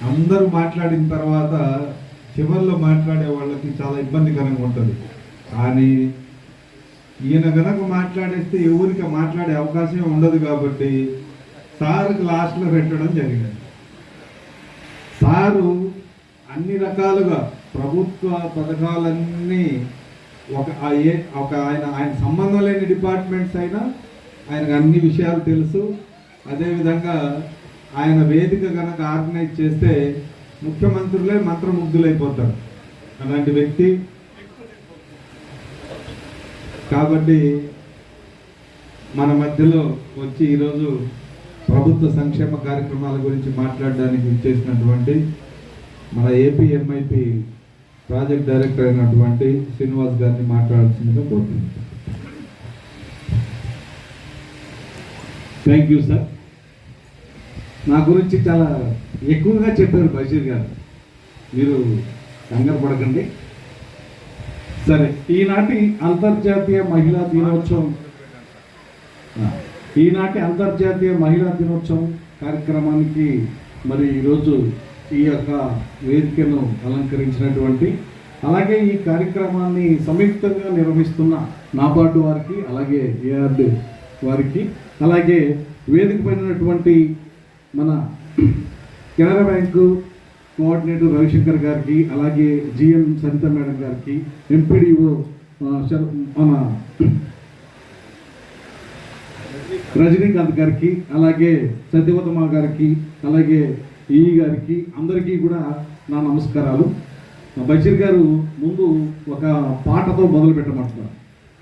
అందరూ మాట్లాడిన తర్వాత చివరిలో మాట్లాడే వాళ్ళకి చాలా ఇబ్బందికరంగా ఉంటుంది. కానీ ఈయన గనక మాట్లాడేస్తే ఎవరికి మాట్లాడే అవకాశం ఉండదు కాబట్టి సార్కి లాస్ట్లో పెట్టడం జరిగింది. సారు అన్ని రకాలుగా ప్రభుత్వ పథకాలన్నీ ఆయన సంబంధం లేని డిపార్ట్మెంట్స్ అయినా ఆయనకు అన్ని విషయాలు తెలుసు. అదేవిధంగా ఆయన వేదిక కనుక ఆర్గనైజ్ చేస్తే ముఖ్యమంత్రులే మంత్రముగ్ధులైపోతారు అలాంటి వ్యక్తి. కాబట్టి మన మధ్యలో వచ్చి ఈరోజు ప్రభుత్వ సంక్షేమ కార్యక్రమాల గురించి మాట్లాడడానికి ఇచ్చేసినటువంటి మన ఏపీ ఎంఐపి ప్రాజెక్ట్ డైరెక్టర్ అయినటువంటి శ్రీనివాస్ గారిని మాట్లాడాల్సిందిగా కోరుతున్నాను. Thank you sir. నా గురించి చాలా ఎక్కువగా చెప్పారు బషీర్ గారు, మీరు కంగారు పడకండి. సరే, ఈనాటి అంతర్జాతీయ మహిళా దినోత్సవం కార్యక్రమానికి మరి ఈరోజు ఈ యొక్క వేదికను అలంకరించినటువంటి, అలాగే ఈ కార్యక్రమాన్ని సంయుక్తంగా నిర్వహిస్తున్న నాబార్డు వారికి, అలాగే ఏఆర్డి వారికి, అలాగే వేదిక పైనటువంటి మన కెనరా బ్యాంకు కోఆర్డినేటర్ రవిశంకర్ గారికి, అలాగే జిఎం సరిత మేడం గారికి, ఎంపీడీఓ మన రజనీకాంత్ గారికి, అలాగే సత్యవతమ్మ గారికి, అలాగే ఈ గారికి, అందరికీ కూడా నా నమస్కారాలు. బషీర్ గారు ముందు ఒక పాటతో మొదలు పెట్టమంటున్నారు.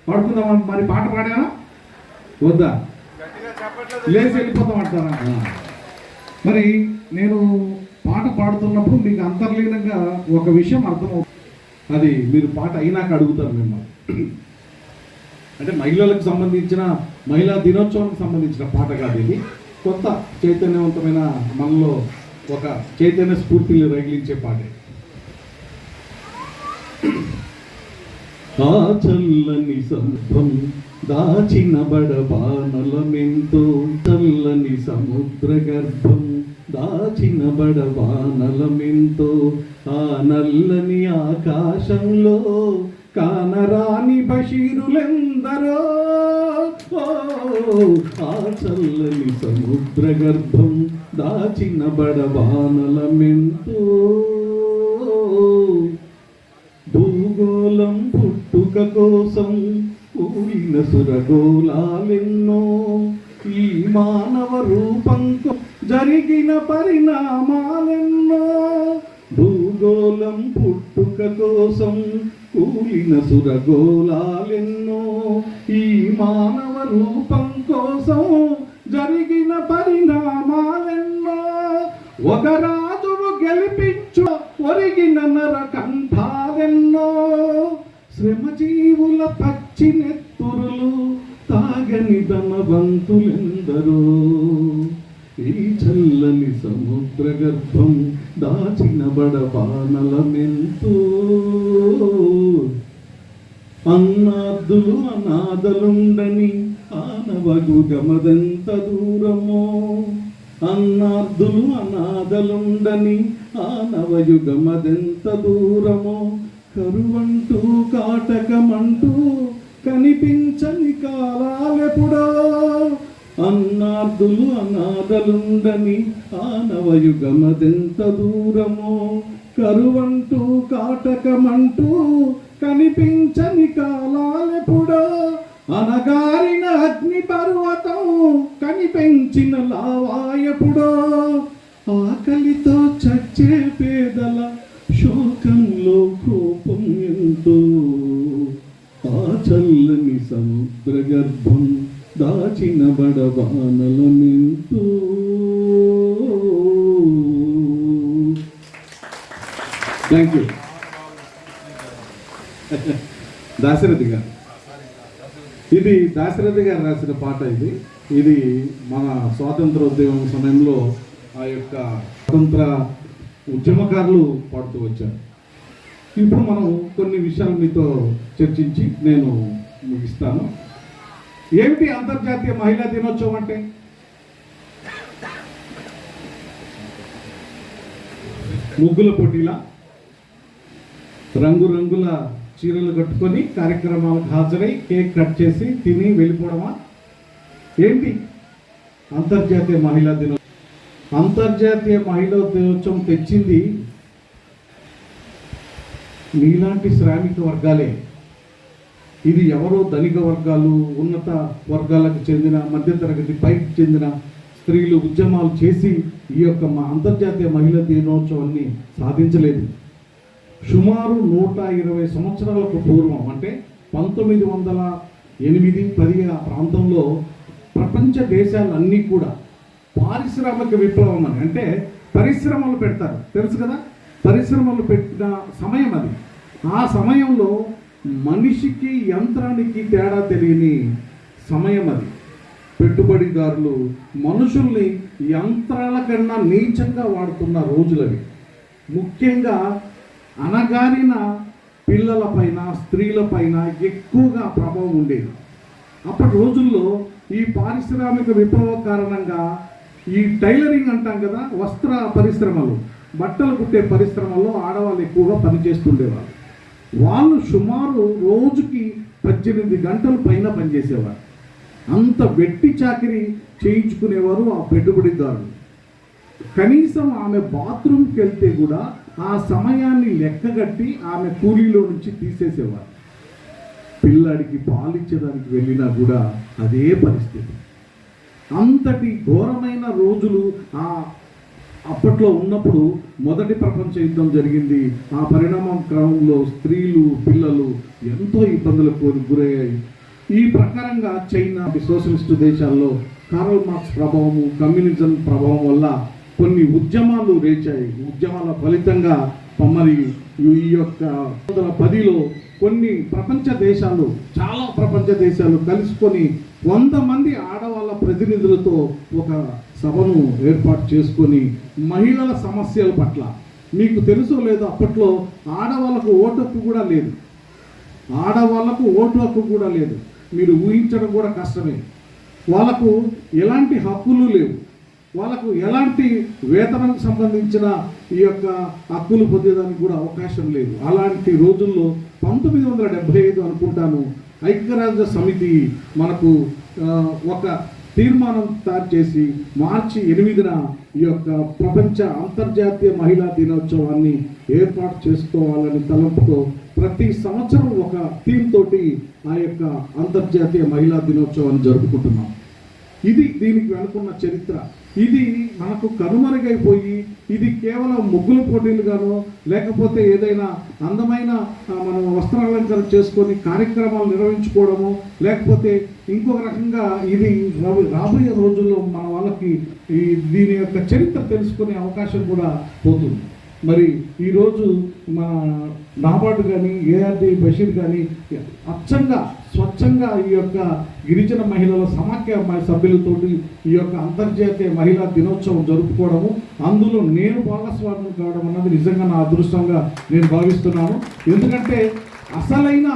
పాడుకుందామా? మరి పాట పాడారా వద్దా? లేచి వెళ్ళిపోతామంటారా? మరి నేను పాట పాడుతున్నప్పుడు మీకు అంతర్లీనంగా ఒక విషయం అర్థమవుతుంది. అది మీరు పాట అయినాక అడుగుతారు మిమ్మల్ని. అంటే మహిళలకు సంబంధించిన మహిళా దినోత్సవానికి సంబంధించిన పాట కాదు ఇది. కొత్త చైతన్యవంతమైన మనలో ఒక చైతన్య స్ఫూర్తిని రగిలించే పాటే. ఆ చల్లని సంభం దాచిన బడబానలమెంతో, చల్లని సముద్ర గర్భం దాచిన బడబానలమెంతో, ఆ నల్లని ఆకాశంలో కానరాని బషీరులెందరో, ఆ చల్లని సముద్ర గర్భం దాచిన బడబానలమెంతో, భూగోళం పుట్టుక కోసం కూలిన సురగోళాలెన్నో, ఈ మానవ రూపంతో జరిగిన పరిణామాలెన్నో, భూగోళం పుట్టుక కోసం కూలిన సురగోళాలెన్నో, ఈ మానవ రూపం కోసం జరిగిన పరిణామాలెన్నో, ఒక రాజును గెలిపించు ఒరిగిన నరకంఠాలెన్నో, శ్రమజీవుల పచ్చి నెత్తురులు తాగని ధనవంతులెందరో, ఈ చల్లని సముద్ర గర్భం దాచిన బడబానలమెంతో, అన్నార్థులు అనాథలుండని ఆనవగు గమదెంత దూరమో, అన్నార్థులు అనాథలుండని ఆనవయుగమదెంత దూరమో, కరువంటూ కాటకమంటూ కనిపించని కాలాలెప్పుడో, అన్నార్థులు అనాథలుండని ఆనవయుగమదెంత దూరమో, కరువంటూ కాటకమంటూ కనిపించని కాలాలెప్పుడో, అనగారిన అగ్ని పర్వతం కనిపించిన లావాయెప్పుడో, ఆకలితో చచ్చే పేదల శోకంలో కోపం ఎంతో, ఆ చల్లని సముద్ర గర్భం దాచిన బడబానలమెంతో. Thank you. దాశరథి గారు, ఇది దాశరథి గారు రాసిన పాట. ఇది మన స్వాతంత్రోద్యమం సమయంలో ఆ యొక్క స్వతంత్ర ఉద్యమకారులు పాడుతూ వచ్చారు. ఇప్పుడు మనం కొన్ని విషయాలు మీతో చర్చించి నేను ముగిస్తాను. ఏమిటి అంతర్జాతీయ మహిళా దినోత్సవం అంటే? ముగ్గుల పోటీలా రంగురంగుల చీరలు కట్టుకొని కార్యక్రమాలకు హాజరై కేక్ కట్ చేసి తిని వెళ్ళిపోవడమా ఏంటి? అంతర్జాతీయ మహిళా దినోత్సవం అంతర్జాతీయ మహిళా దినోత్సవం తెచ్చింది మీలాంటి శ్రామిక వర్గాలే. ఇది ఎవరో ధనిక వర్గాలు, ఉన్నత వర్గాలకు చెందిన, మధ్యతరగతి పైకి చెందిన స్త్రీలు ఉద్యమాలు చేసి ఈ యొక్క అంతర్జాతీయ మహిళా దినోత్సవాన్ని సాధించలేదు. సుమారు 120 సంవత్సరాలకు పూర్వం, అంటే 1908-10 ఆ ప్రాంతంలో ప్రపంచ దేశాలన్నీ కూడా పారిశ్రామిక విప్లవం అని, అంటే పరిశ్రమలు పెడతారు, తెలుసు కదా, పరిశ్రమలు పెట్టిన సమయం అది. ఆ సమయంలో మనిషికి యంత్రానికి తేడా తెలియని సమయం అది. పెట్టుబడిదారులు మనుషుల్ని యంత్రాల కన్నా నీచంగా వాడుతున్న రోజులవి. ముఖ్యంగా అనగారిన పిల్లలపైన, స్త్రీలపైన ఎక్కువగా ప్రభావం ఉండేది. అప్పటి రోజుల్లో ఈ పారిశ్రామిక విప్లవ కారణంగా ఈ టైలరింగ్ అంటాం కదా, వస్త్ర పరిశ్రమలు, బట్టలు కుట్టే పరిశ్రమల్లో ఆడవాళ్ళు ఎక్కువగా పనిచేస్తుండేవారు. వాళ్ళు సుమారు రోజుకి 18 గంటల పైన పనిచేసేవారు. అంత వెట్టి చాకిరీ చేయించుకునేవారు ఆ పెట్టుబడిదారులు. కనీసం ఆమె బాత్రూమ్కి వెళ్తే కూడా ఆ సమయాన్ని లెక్కగట్టి ఆమె కూలీలో నుంచి తీసేసేవారు. పిల్లాడికి పాలిచ్చేదానికి వెళ్ళినా కూడా అదే పరిస్థితి. అంతటి ఘోరమైన రోజులు అప్పట్లో ఉన్నప్పుడు మొదటి ప్రపంచ యుద్ధం జరిగింది. ఆ పరిణామం క్రమంలో స్త్రీలు, పిల్లలు ఎంతో ఇబ్బందులకు గురయ్యాయి. ఈ ప్రకారంగా చైనా, సోషలిస్టు దేశాల్లో కార్ల్ మార్క్స్ ప్రభావము, కమ్యూనిజం ప్రభావం వల్ల కొన్ని ఉద్యమాలు రేచాయి. ఉద్యమాల ఫలితంగా మరి ఈ యొక్క 1910లో కొన్ని ప్రపంచ దేశాలు, చాలా ప్రపంచ దేశాలు కలుసుకొని 100 మంది ఆడవాళ్ళ ప్రతినిధులతో ఒక సభను ఏర్పాటు చేసుకొని మహిళల సమస్యల పట్ల, మీకు తెలుసో లేదో అప్పట్లో ఆడవాళ్ళకు ఓటు హక్కు కూడా లేదు. ఆడవాళ్ళకు ఓటు హక్కు కూడా లేదు. మీరు ఊహించడం కూడా కష్టమే. వాళ్ళకు ఎలాంటి హక్కులు లేవు. వాళ్ళకు ఎలాంటి వేతనం సంబంధించిన ఈ యొక్క హక్కులు పొందేదానికి కూడా అవకాశం లేదు. అలాంటి రోజుల్లో 1975 అనుకుంటాను, ఐక్యరాజ్య సమితి మనకు ఒక తీర్మానం తయారు చేసి మార్చి 8న ఈ యొక్క ప్రపంచ అంతర్జాతీయ మహిళా దినోత్సవాన్ని ఏర్పాటు చేసుకోవాలని తలంపుతో ప్రతి సంవత్సరం ఒక థీమ్ తోటి ఆ యొక్క అంతర్జాతీయ మహిళా దినోత్సవాన్ని జరుపుకుంటున్నాం. ఇది దీనికి వెనుకున్న చరిత్ర. ఇది మనకు కనుమరుగైపోయి ఇది కేవలం ముగ్గుల పోటీలుగానో లేకపోతే ఏదైనా అందమైన మనం వస్త్రాలంకరణ చేసుకొని కార్యక్రమాలు నిర్వహించుకోవడము, లేకపోతే ఇంకొక రకంగా ఇది రాబోయే రోజుల్లో మన వాళ్ళకి దీని యొక్క చరిత్ర తెలుసుకునే అవకాశం కూడా పోతుంది. మరి ఈరోజు మన నాబార్డు కానీ, ఏఆర్డి బషీర్ కానీ అచ్చంగా స్వచ్ఛంగా ఈ యొక్క గిరిజన మహిళల సమాఖ్య సభ్యులతోటి ఈ యొక్క అంతర్జాతీయ మహిళా దినోత్సవం జరుపుకోవడము, అందులో నేను భాగస్వామ్యం కావడం అన్నది నిజంగా నా అదృష్టంగా నేను భావిస్తున్నాను. ఎందుకంటే అసలైన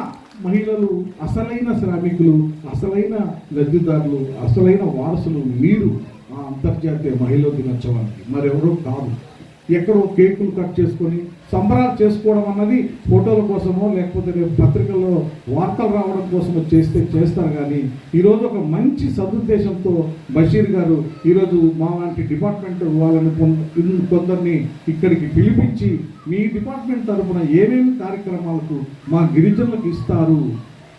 మహిళలు, అసలైన శ్రామికులు, అసలైన లబ్ధిదారులు, అసలైన వారసులు మీరు ఆ అంతర్జాతీయ మహిళా దినోత్సవానికి, మరెవరో కాదు. ఎక్కడో కేకులు కట్ చేసుకొని సంబరాలు చేసుకోవడం అన్నది ఫోటోల కోసమో లేకపోతే పత్రికల్లో వార్తలు రావడం కోసమో చేస్తారు. కానీ ఈరోజు ఒక మంచి సదుద్దేశంతో బషీర్ గారు ఈరోజు మా లాంటి డిపార్ట్మెంట్ వాళ్ళని కొందరిని ఇక్కడికి పిలిపించి మీ డిపార్ట్మెంట్ తరఫున ఏమేమి కార్యక్రమాలకు మా గిరిజనులకు ఇస్తారు,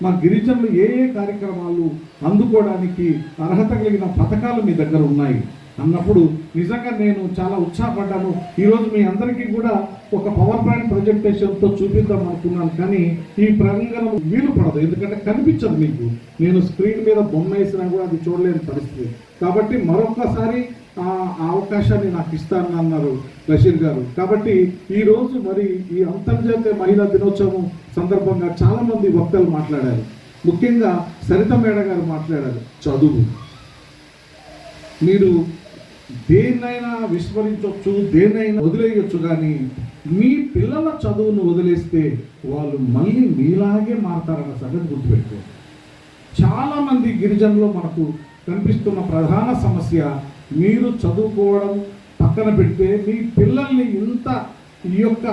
మా గిరిజనులు ఏ ఏ కార్యక్రమాలు అందుకోవడానికి అర్హత కలిగిన పథకాలు మీ దగ్గర ఉన్నాయి అన్నప్పుడు నిజంగా నేను చాలా ఉత్సాహపడ్డాను. ఈరోజు మీ అందరికీ కూడా ఒక పవర్ పాయింట్ ప్రజెంటేషన్తో చూపిద్దాం అనుకున్నాను, కానీ ఈ ప్రాంగణం వీలు పడదు, ఎందుకంటే కనిపించదు మీకు. నేను స్క్రీన్ మీద బొమ్మ వేసినా కూడా అది చూడలేని పరిస్థితి. కాబట్టి మరొకసారి ఆ అవకాశాన్ని నాకు ఇస్తానన్నారు బషీర్ గారు. కాబట్టి ఈరోజు మరి ఈ అంతర్జాతీయ మహిళా దినోత్సవం సందర్భంగా చాలామంది వక్తలు మాట్లాడారు. ముఖ్యంగా సరిత మేడ గారు మాట్లాడారు. చదువు మీరు దేన్నైనా విస్మరించవచ్చు, దేన్నైనా వదిలేయచ్చు, కానీ మీ పిల్లల చదువును వదిలేస్తే వాళ్ళు మళ్ళీ మీలాగే మారతారన్న సంగతి గుర్తుపెట్టుకోండి. చాలామంది గిరిజనులు మనకు కనిపిస్తున్న ప్రధాన సమస్య మీరు చదువుకోవడం పక్కన పెడితే మీ పిల్లల్ని ఇంత ఈ యొక్క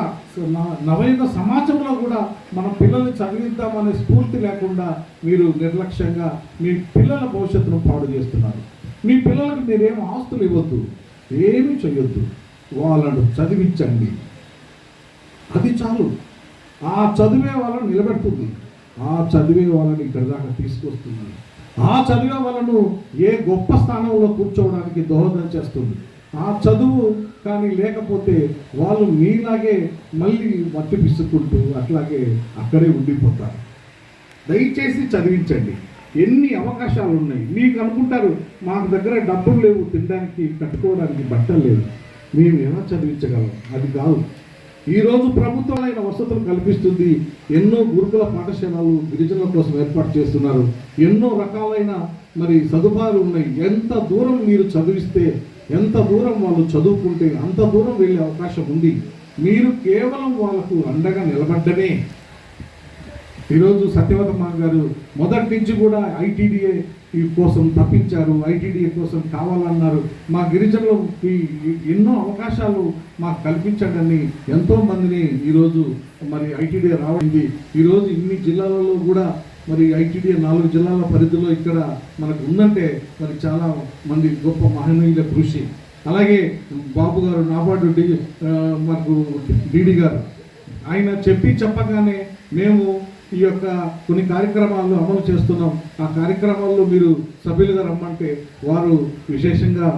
నవయుగ సమాజంలో కూడా మన పిల్లల్ని చదివిద్దామనే స్ఫూర్తి లేకుండా మీరు నిర్లక్ష్యంగా మీ పిల్లల భవిష్యత్తును పాడు చేస్తున్నారు. మీ పిల్లలకు మీరేం ఆస్తులు ఇవ్వద్దు, ఏమీ చేయొద్దు, వాళ్ళను చదివించండి. అది చాలు. ఆ చదివే వాళ్ళని నిలబెడుతుంది, ఆ చదివే వాళ్ళని ఇక్కడి దాకా తీసుకొస్తుంది, ఆ చదివే వాళ్ళను ఏ గొప్ప స్థానంలో కూర్చోవడానికి దోహదం చేస్తుంది. ఆ చదువు కానీ లేకపోతే వాళ్ళు మీలాగే మళ్ళీ మట్టి పిసుకుంటూ అట్లాగే అక్కడే ఉండిపోతారు. దయచేసి చదివించండి. ఎన్ని అవకాశాలు ఉన్నాయి. మీకు అనుకుంటారు మాకు దగ్గర డబ్బులు లేవు, తినడానికి కట్టుకోవడానికి బట్టలు లేవు, మేము ఎలా చదివించగలం? అది కాదు. ఈరోజు ప్రభుత్వాలైన వసతులు కల్పిస్తుంది. ఎన్నో గురుకుల పాఠశాలలు గిరిజనుల కోసం ఏర్పాటు చేస్తున్నారు. ఎన్నో రకాలైన మరి సదుపాయాలు ఉన్నాయి. ఎంత దూరం మీరు చదివిస్తే, ఎంత దూరం వాళ్ళు చదువుకుంటే అంత దూరం వెళ్ళే అవకాశం ఉంది. మీరు కేవలం వాళ్ళకు అండగా నిలబడ్డనే. ఈరోజు సత్యవతమ్మ గారు మొదటి నుంచి కూడా ఐటీడీఏ కోసం తప్పించారు, ఐటీడీఏ కోసం కావాలన్నారు. మా గిరిజనులకి ఎన్నో అవకాశాలు మాకు కల్పించండి ఎంతోమందిని ఈరోజు మరి ఐటీడీఏ రావడింది. ఈరోజు ఇన్ని జిల్లాలలో కూడా మరి ఐటీడీఏ 4 జిల్లాల పరిధిలో ఇక్కడ మనకు ఉందంటే మరి చాలా మంది గొప్ప మహనీయుల కృషి. అలాగే బాబు గారు నాబార్డు మనకు డీడీ గారు ఆయన చెప్పగానే మేము ఈ యొక్క కొన్ని కార్యక్రమాలను అమలు చేస్తున్నాం. ఆ కార్యక్రమాల్లో మీరు సభ్యులుగా రమ్మంటే వారు విశేషంగా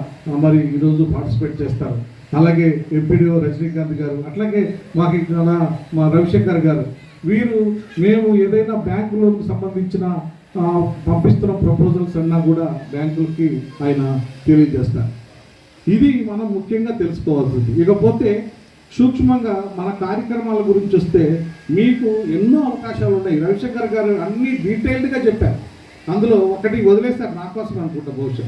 మరి ఈరోజు పార్టిసిపేట్ చేస్తారు. అలాగే ఎంపీడీఓ రజనీకాంత్ గారు, అట్లాగే మాకు ఇక్కడ మా రవిశంకర్ గారు, వీరు మేము ఏదైనా బ్యాంకు లోన్కి సంబంధించిన పంపిస్తున్న ప్రపోజల్స్ అన్నా కూడా బ్యాంకులకి ఆయన తెలియజేస్తారు. ఇది మనం ముఖ్యంగా తెలుసుకోవాల్సింది. ఇకపోతే సూక్ష్మంగా మన కార్యక్రమాల గురించి వస్తే మీకు ఎన్నో అవకాశాలు ఉన్నాయి. రవిశంకర్ గారు అన్ని డీటెయిల్డ్గా చెప్పారు. అందులో ఒకటి వదిలేస్తారు నా కోసం అనుకుంటా బహుశా.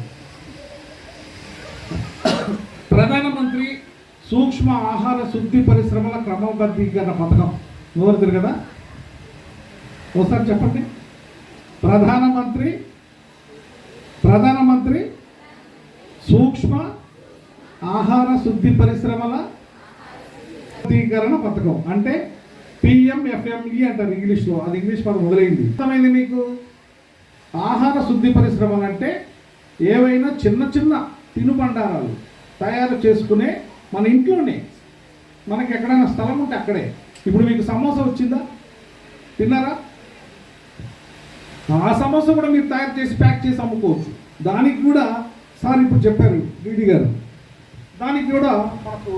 ప్రధానమంత్రి సూక్ష్మ ఆహార శుద్ధి పరిశ్రమల క్రమబద్ధీకరణ పథకం నోరుతుంది కదా, ఒకసారి చెప్పండి. ప్రధానమంత్రి సూక్ష్మ ఆహార శుద్ధి పరిశ్రమల పథకం అంటే PMFME అంటారు ఇంగ్లీష్లో. అది ఇంగ్లీష్ పదం మొదలైంది. అర్థమైంది మీకు? ఆహార శుద్ధి పరిశ్రమలు అంటే ఏవైనా చిన్న చిన్న తినుబండారాలు తయారు చేసుకునే మన ఇంట్లోనే, మనకి ఎక్కడైనా స్థలం ఉంటే అక్కడే. ఇప్పుడు మీకు సమోసా వచ్చిందా, తిన్నారా? ఆ సమోసా కూడా మీరు తయారు చేసి ప్యాక్ చేసి అమ్ముకోవచ్చు. దానికి కూడా సార్ ఇప్పుడు చెప్పారు డీడీ గారు, దానికి కూడా మనకు